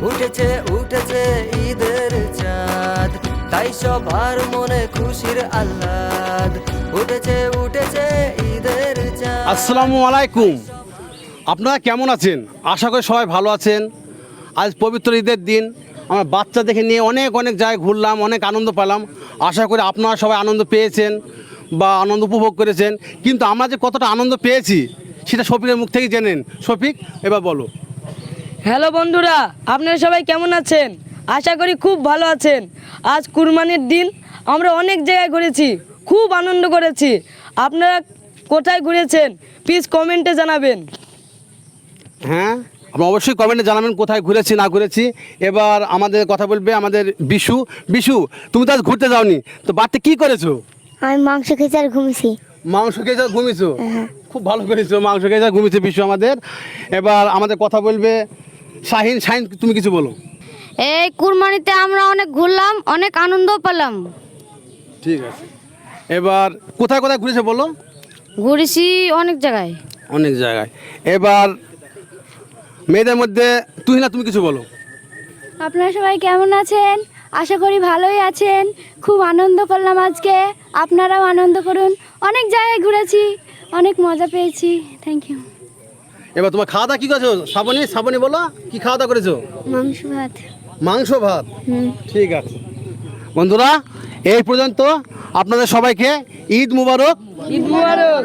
উঠেছে উঠেছে ঈদের চাঁদ, তাই সবার মনে খুশির আহ্লাদ। উঠেছে উঠেছে ঈদের চাঁদ। আসসালামু আলাইকুম, আপনারা কেমন আছেন? আশা করি সবাই ভালো আছেন। আজ পবিত্র ঈদের দিন আমরা বাচ্চাদেরকে নিয়ে অনেক জায়গায় ঘুরলাম, অনেক আনন্দ পেলাম। আশা করি আপনারা সবাই আনন্দ পেয়েছেন বা আনন্দ উপভোগ করেছেন। কিন্তু আমরা যে কতটা আনন্দ পেয়েছি সেটা শফিকের মুখ থেকে জেনেন। শফিক, এবার বলো। হ্যালো বন্ধুরা, আপনারা সবাই কেমন আছেন? আশা করি খুব ভালো আছেন। আজ কুরবানির দিন আমরা অনেক জায়গায় ঘুরেছি, খুব আনন্দ করেছি। আপনারা কোথায় ঘুরেছেন প্লিজ কমেন্টে জানাবেন। হ্যাঁ, আমরা অবশ্যই কমেন্টে জানাবেন কোথায় ঘুরেছি না ঘুরেছি। এবার আমাদের কথা বলবে আমাদের বিশু। বিশু, তুমি তো আজ ঘুরতে যাওনি, তো বাড়িতে কী করেছো? আমি মাংস খেয়েছি আর ঘুমিয়েছি। মাংস খেয়ে যা ঘুমিয়েছো? খুব ভালো করেছো, মাংস খেয়ে যা ঘুমিয়েছে বিশু আমাদের। এবার আমাদের কথা বলবে শাহিন। শাহিন, তুমি কিছু বলো। এই কুরবানিতে আমরা অনেক ঘুরলাম, অনেক আনন্দ পেলাম। ঠিক আছে, এবার কোথায় কোথায় ঘুরেছে বলো। ঘুরেছি অনেক জায়গায়। অনেক জায়গায়। এবার মেয়েদের মধ্যে তুহিনা, তুমি কিছু বলো। আপনারা সবাই কেমন আছেন? আশা করি ভালোই আছেন। খুব আনন্দ করলাম আজকে, আপনারাও আনন্দ করুন। অনেক জায়গায় ঘুরেছি, অনেক মজা পেয়েছি। Thank you. এবার তোমার খাওয়া দাওয়া কী করেছো? শ্রাবণী, শ্রাবণী বলো, কী খাওয়া দাওয়া করেছো? মাংস ভাত। মাংস ভাত। ঠিক আছে বন্ধুরা, এই পর্যন্ত। আপনাদের সবাইকে ঈদ মুবারক। ঈদ মুবারক।